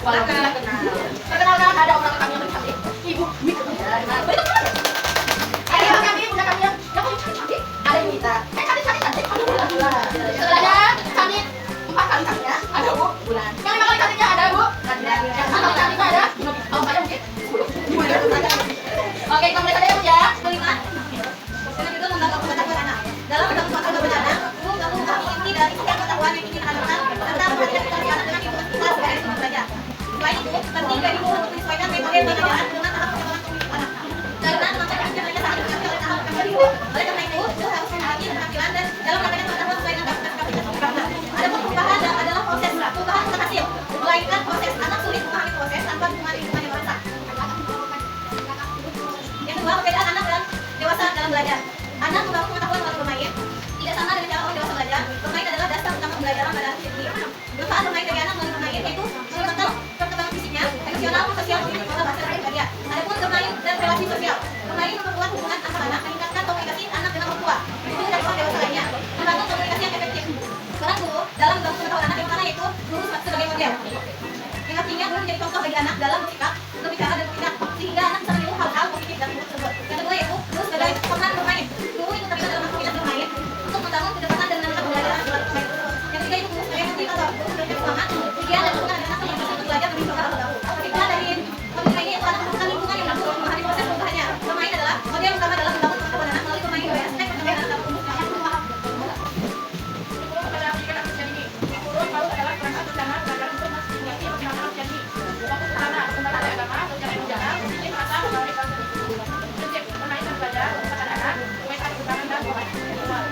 Walaupun tidak kenal. Perkenalkan ada orang kami yang cantik. Ibu Mika. Ayo kami punya kami yang cantik. Ada Mita. Cantik. Sebelahnya kami 4 kali cantiknya ada Bu Bulan. Yang 5 kali cantiknya ada Bu Nadira. Yang 6 kali cantiknya ada ada mungkin 10. Oke, kita mulai saja ya Bu ya. Kelima. Karena juga membangun pengetahuan anak. Dalam membangun pengetahuan anak, guru kami inti dari setiap pengetahuan yang ingin anak-anak tentang memperhatikan anak dengan lingkungan kita sebagai sebuah belajar. Selain itu, penting bagi guru untuk menyesuaikan metode pengajaran dengan tahap perkembangan kognitif anak. Karena mengangkat anak saat diambil oleh tahap tertentu. Oleh karena itu, guru harus memahami keterampilan dan dalam mengadakan pengetahuan sesuai dengan kapasitas anak. Adapun perubahan adalah proses perubahan berhasil, melainkan proses anak sulit memahami proses tanpa dukungan lingkungan yang memaksa. Yang kedua, perbedaan anak dan dewasa dalam belajar. Anak membangun pengetahuan melalui bermain, tidak sama dengan cara orang dewasa belajar. Bermain adalah dasar utama pembelajaran pada anak sendiri. Manfaat bermain bagi anak melalui bermain yaitu mengembangkan perkembangan fisiknya, emosional, sosial, dan bahasa dan kebahagiaan. Adapun bermain dan relasi sosial, bermain memperkuat hubungan antar anak, meningkatkan komunikasi anak dengan orang tua, itu dari orang dewasa lainnya, membangun komunikasi yang efektif. Seorang guru dalam membangun pengetahuan anak yang mana yaitu guru sebagai model. Yang artinya guru menjadi contoh bagi anak dalam bersikap, berbicara dan bertindak, sehingga anak bisa meniru hal-hal positif dari guru tersebut. Yang kedua yaitu guru sebagai teman bermain. Guru ikut terlibat dalam aktivitas bermain untuk membangun kedekatan dan dinamika pembelajaran di luar bermain. Yang ketiga itu guru sebagai motivator. Guru memberikan semangat, pikiran dan dukungan anak untuk belajar lebih jauh lebih dahulu. Kesimpulan dari pembelajaran ini adalah menemukan lingkungan yang bagus untuk memahami proses perubahannya. Bermain adalah model utama dalam membangun pengetahuan anak melalui bermain gaya aspek pencapaian anak dalam tumbuh kembang. Pada pendidikan anak usia dini, guru harus adalah perangkat utama belajar untuk menstimulasi perkembangan usia dini. Fokus utama perkembangan agama, sosial emosional, ini merasa melalui proses itu. Prinsip bermain dan belajar merupakan anak, memetakan kebutuhan dan pola seksual.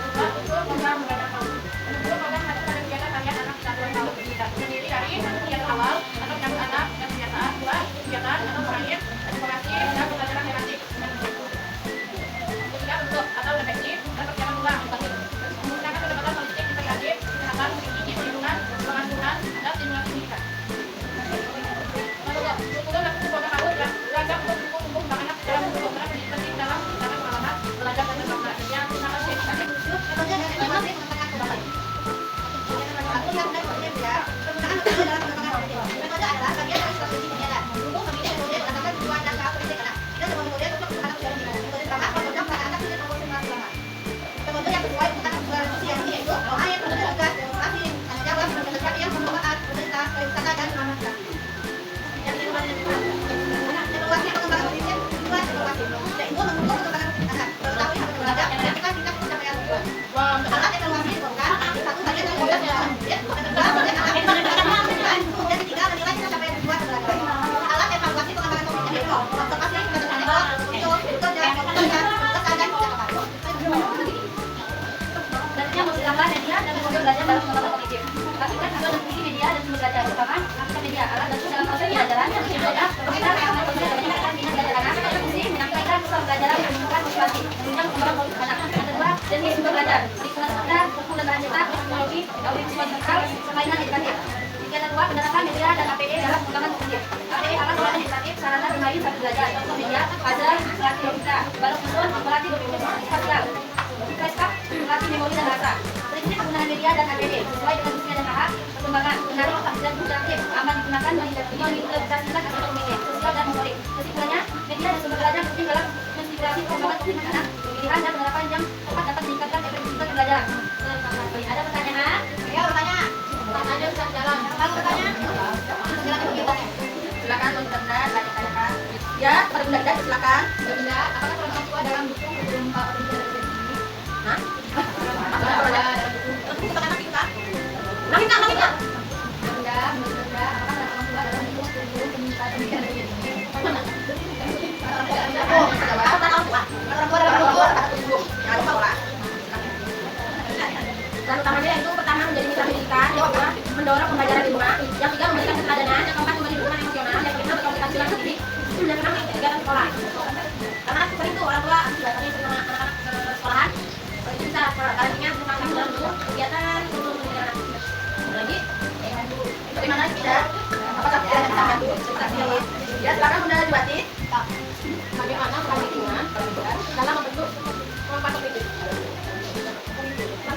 Kedua, unsur program belajar tahun. Guru program harus pada kegiatan harian anak satuan tahun. Terdiri dari kegiatan awal atau menyambut anak dan kebiasaan. Dua, kegiatan atau bermain, eksplorasi dan pembelajaran relatif. Ketiga, bentuk atau refleksi dan persiapan ulang. Menggunakan pendekatan holistik integratif, kesehatan, tinggi, perlindungan, pengasuhan, dan stimulasi pendidikan. Kurikulum dan program baru beragam untuk mendukung tumbuh kembang anak dalam program penting dalam meningkatkan pengalaman belajar dan berkembang. Yang terima kasih. Belajar dalam pengetahuan kognitif. Lakukan hasil dan fungsi media dan sumber belajar, terutama aplikasi media, alat bantu dalam proses pembelajaran, fungsi belajar, kita mengenai proses dan meningkatkan minat belajar anak, fungsi menyampaikan pesan pembelajaran dan meningkatkan motivasi, menunjukkan perkembangan kognitif anak. Yang kedua, jenis sumber belajar, lingkungan sekitar, buku dan bahan cetak, teknologi, audiovisual digital, permainan edukatif. Yang kedua, penerapan media dan APD dalam pengembangan kognitif. APD alat peralatan edukatif, sarana bermain sambil belajar, contoh media, puzzle, melatih logika, balok susun, melatih berpikir spasial, flashcard, melatih memori dan bahasa. Prinsip penggunaan media dan APD sesuai dengan usia dan tahap perkembangan, menarik dan interaktif, aman digunakan, mengintegrasikan aspek kognitif, sosial dan motorik. Kesimpulannya, media dan sumber belajar penting dalam menstimulasi perkembangan kognitif anak. Pilihan dan penerapan yang tepat dapat meningkatkan efektivitas pembelajaran. Ada pertanyaan? Ya, bertanya. Pertanyaan bisa jalan. Kalau bertanya, silakan bertanya. Silakan untuk cerdas, tanyakan. Ya, pada bunda silakan. Bunda, apakah orang tua dalam buku sebelum Pak Presiden ini? Hah? Bunda, Untuk anak kita. Bunda, menurut Bunda, apakah orang tua dalam buku sebelum Pak Presiden ini? Oh, jawab. Orang tua dalam buku kata tujuh. Jangan lupa ulang. Dan utamanya itu pertama menjadi mitra pendidikan, yang kedua mendorong pembelajaran di rumah, yang ketiga memberikan keteladanan, yang keempat memberi dukungan emosional, yang kelima berkomunikasi langsung diri, yang keenam mengikuti kegiatan sekolah. Karena sering itu orang tua juga kami sama anak-anak ke sekolahan, itu bisa karantina rumah kami dalam bentuk kegiatan untuk mendidik anak. Lagi, bagaimana kita? Apakah kita bisa bantu seperti ya? Silakan Bunda Juwati. Bagaimana peran lingkungan dalam membentuk kelompok kognitif?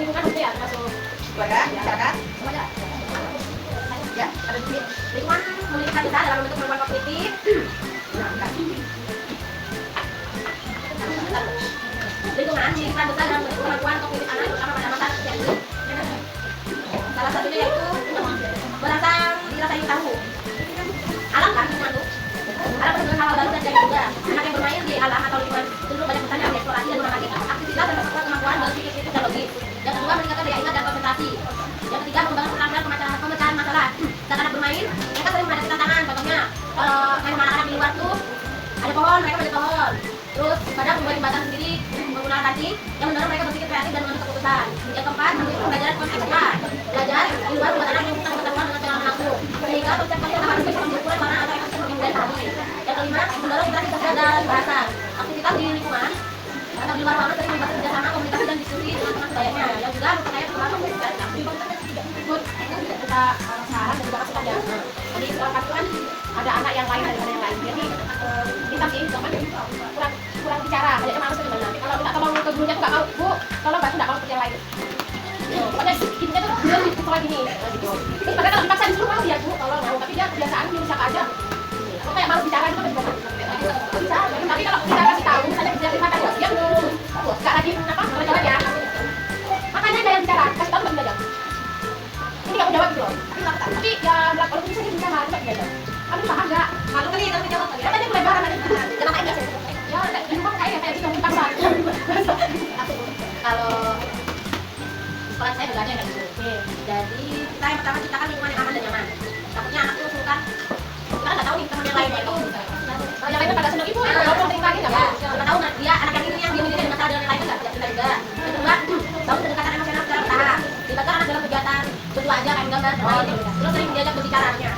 Lingkungan itu ya termasuk Keluarga, masyarakat, semuanya. Ya, ada lingkungan memiliki peran besar dalam membentuk perempuan kognitif. Lingkungan memiliki peran besar dalam membentuk kemampuan kognitif anak, terutama pada masa usia dini. Salah satunya yaitu merasa ingin tahu. Alam kan lingkungan tuh. Alam penuh hal baru dan jadi juga. Anak yang bermain di alam atau lingkungan cenderung banyak bertanya, bereksplorasi dan mengamati aktivitas dan memperkuat kemampuan berpikir kritis dan logis. Yang kedua, meningkatkan daya ingat dan konsentrasi. Yang ketiga, mengembangkan keterampilan pemecahan masalah. Saat anak bermain, mereka sering menghadapi tantangan. Contohnya, kalau main sama anak di luar tuh ada pohon, mereka manjat pohon. Terus kadang membuat jembatan sendiri menggunakan kaki yang mendorong mereka berpikir kreatif dan mengambil keputusan. Yang keempat, mendukung pembelajaran kontekstual. Belajar di luar membuat anak menyebutkan pengetahuan dengan cara langsung. Sehingga konsep konsep harus bisa mengukur warna atau ekosistem kemudian hari. Yang kelima, mendorong interaksi sosial dan bahasa. Aktivitas di lingkungan atau di luar ruangan sering melibatkan kerjasama, komunikasi dan diskusi dengan teman sebayanya. Yang juga memperkaya pengalaman komunikasi. Ikut kita saran dan juga kasih tanda. Jadi seorang kan ada anak yang lain daripada yang lain. Jadi kita sih kurang bicara, banyak malas gimana. Kalau minta tolong ke gurunya tuh nggak mau, bu, tolong bantu nggak mau seperti yang lain. Pokoknya gininya tuh dia sesuai gini. Terus padahal kalau dipaksa disuruh mau ya bu, tolong mau, tapi dia kebiasaan dia siapa aja. Kok kayak malas bicara gitu kan bisa. Tapi kalau kita kasih tahu, misalnya dia terima kasih, dia nggak lagi apa jalan ya. Makanya ada yang bicara, kasih tahu nggak bisa jawab. Ini nggak menjawab gitu loh. Tapi ya kalau bisa dia bicara, nggak bisa jawab. Kamu paham nggak? Malu kali ya kalau jawab. Kan tadi kelebaran aja. Kenapa enggak sih? Ya, di rumah kayak gitu dipaksa. Kalau sekolah saya juga ada yang kayak gitu. Jadi kita yang pertama ciptakan lingkungan yang aman dan nyaman. Takutnya anak tuh suka kita nggak tahu nih teman yang lainnya itu. Yang lainnya pada senang ibu, kalau terima lagi nggak mau. Nggak tahu dia anak yang ini yang dia memiliki masalah dengan yang lainnya nggak bisa juga. Yang kedua, tahu kedekatan emosional secara bertahap. Libatkan anak dalam kegiatan berdua aja kayak gambar dan lain. Terus sering diajak berbicara anaknya.